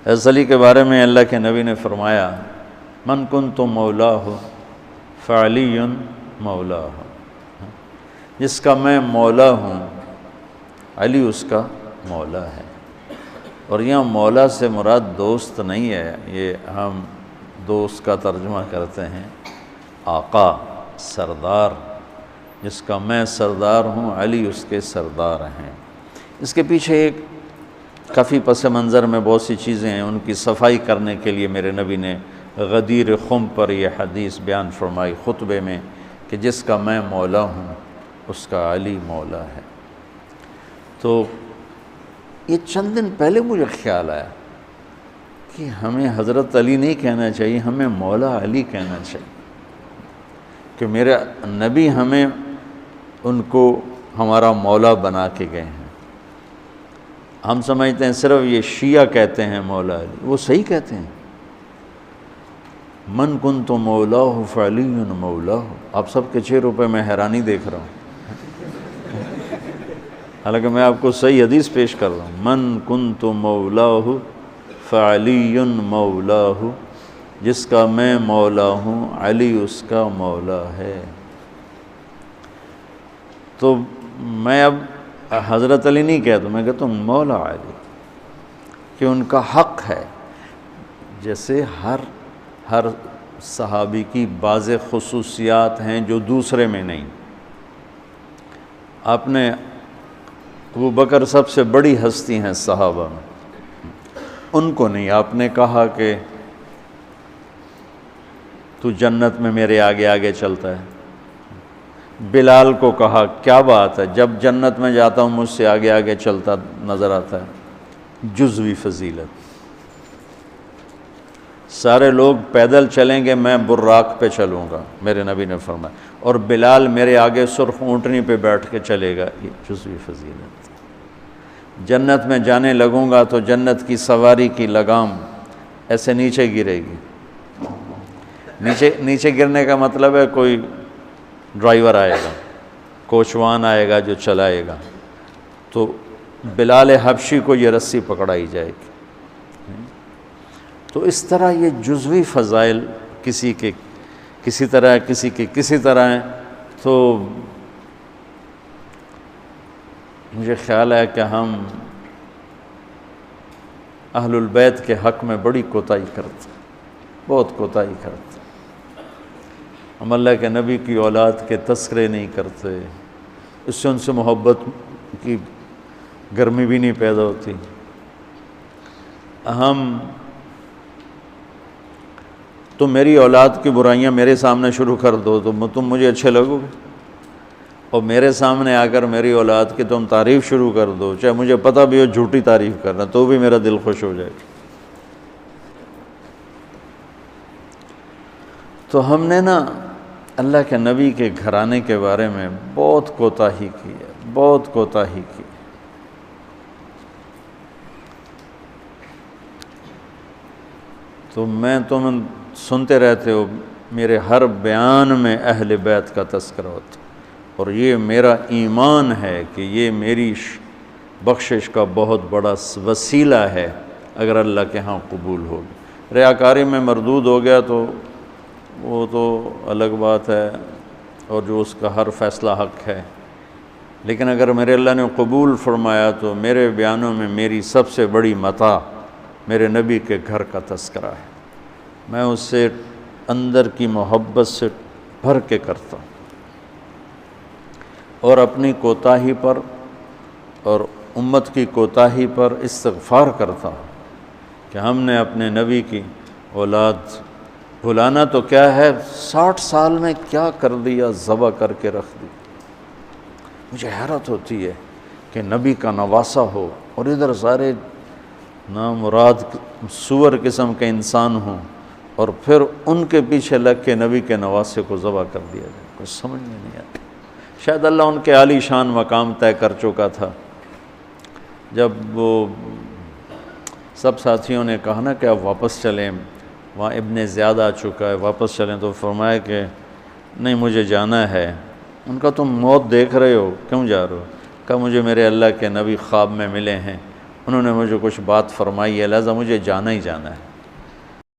حضرت علی کے بارے میں اللہ کے نبی نے فرمایا من کنت مولاہ فعلی مولاہ، جس کا میں مولا ہوں علی اس کا مولا ہے۔ اور یہاں مولا سے مراد دوست نہیں ہے، یہ ہم دوست کا ترجمہ کرتے ہیں آقا، سردار، جس کا میں سردار ہوں علی اس کے سردار ہیں۔ اس کے پیچھے ایک کافی پس منظر میں بہت سی چیزیں ہیں، ان کی صفائی کرنے کے لیے میرے نبی نے غدیر خم پر یہ حدیث بیان فرمائی خطبے میں کہ جس کا میں مولا ہوں اس کا علی مولا ہے۔ تو یہ چند دن پہلے مجھے خیال آیا کہ ہمیں حضرت علی نہیں کہنا چاہیے، ہمیں مولا علی کہنا چاہیے، کہ میرے نبی ہمیں ان کو ہمارا مولا بنا کے گئے ہیں۔ ہم سمجھتے ہیں صرف یہ شیعہ کہتے ہیں مولا علی، وہ صحیح کہتے ہیں، من کنت مولاہ فعلی مولاہ۔ آپ سب کے 6 روپے میں حیرانی دیکھ رہا ہوں، حالانکہ میں آپ کو صحیح حدیث پیش کر رہا ہوں، من کنت مولاہ فعلی مولاہ، جس کا میں مولا ہوں علی اس کا مولا ہے۔ تو میں اب حضرت علی نہیں کہتا، میں کہتا ہوں مولا علی، کہ ان کا حق ہے۔ جیسے ہر صحابی کی بعض خصوصیات ہیں جو دوسرے میں نہیں۔ آپ نے ابو بکر سب سے بڑی ہستی ہیں صحابہ میں، ان کو نہیں، آپ نے کہا کہ تو جنت میں میرے آگے آگے چلتا ہے۔ بلال کو کہا کیا بات ہے، جب جنت میں جاتا ہوں مجھ سے آگے آگے چلتا نظر آتا ہے، جزوی فضیلت۔ سارے لوگ پیدل چلیں گے، میں براق پہ چلوں گا، میرے نبی نے فرمایا، اور بلال میرے آگے سرخ اونٹنی پہ بیٹھ کے چلے گا، یہ جزوی فضیلت۔ جنت میں جانے لگوں گا تو جنت کی سواری کی لگام ایسے نیچے گرے گی۔ نیچے گرنے کا مطلب ہے کوئی ڈرائیور آئے گا، کوچوان آئے گا جو چلائے گا، تو بلال حبشی کو یہ رسی پکڑائی جائے گی۔ تو اس طرح یہ جزوی فضائل کسی کے کسی طرح، کسی کے کسی طرح ہیں۔ تو مجھے خیال ہے کہ ہم اہل البیت کے حق میں بڑی کوتاہی کرتے ہیں، بہت کوتاہی کرتے ہیں۔ ہم اللہ کے نبی کی اولاد کے تذکرے نہیں کرتے، اس سے ان سے محبت کی گرمی بھی نہیں پیدا ہوتی۔ تم میری اولاد کی برائیاں میرے سامنے شروع کر دو تو تم مجھے اچھے لگو گے، اور میرے سامنے آ کر میری اولاد کی تم تعریف شروع کر دو، چاہے مجھے پتہ بھی ہو جھوٹی تعریف کرنا، تو بھی میرا دل خوش ہو جائے گا۔ تو ہم نے اللہ کے نبی کے گھرانے کے بارے میں بہت کوتاہی کی ہے، بہت کوتاہی کی۔ تو تم سنتے رہتے ہو، میرے ہر بیان میں اہل بیت کا تذکرہ ہوتا، اور یہ میرا ایمان ہے کہ یہ میری بخشش کا بہت بڑا وسیلہ ہے اگر اللہ کے ہاں قبول ہوگی۔ ریاکاری میں مردود ہو گیا تو وہ تو الگ بات ہے، اور جو اس کا ہر فیصلہ حق ہے، لیکن اگر میرے اللہ نے قبول فرمایا تو میرے بیانوں میں میری سب سے بڑی متاع میرے نبی کے گھر کا تذکرہ ہے۔ میں اس سے اندر کی محبت سے بھر کے کرتا ہوں، اور اپنی کوتاہی پر اور امت کی کوتاہی پر استغفار کرتا ہوں کہ ہم نے اپنے نبی کی اولاد بھلانا تو کیا ہے، 60 سال میں کیا کر دیا، ذبح کر کے رکھ دی۔ مجھے حیرت ہوتی ہے کہ نبی کا نواسہ ہو اور ادھر سارے نامراد سور قسم کے انسان ہوں، اور پھر ان کے پیچھے لگ کے نبی کے نواسے کو ذبح کر دیا جائے، کچھ سمجھ میں نہیں آتی۔ شاید اللہ ان کے عالی شان مقام طے کر چکا تھا۔ جب وہ سب ساتھیوں نے کہا نا کہ اب واپس چلیں، وہاں ابن زیاد آ چکا ہے، واپس چلیں، تو فرمایا کہ نہیں مجھے جانا ہے۔ ان کا تم موت دیکھ رہے ہو، کیوں جا رہے ہو؟ کہا مجھے میرے اللہ کے نبی خواب میں ملے ہیں، انہوں نے مجھے کچھ بات فرمائی ہے، لہذا مجھے جانا ہی جانا ہے۔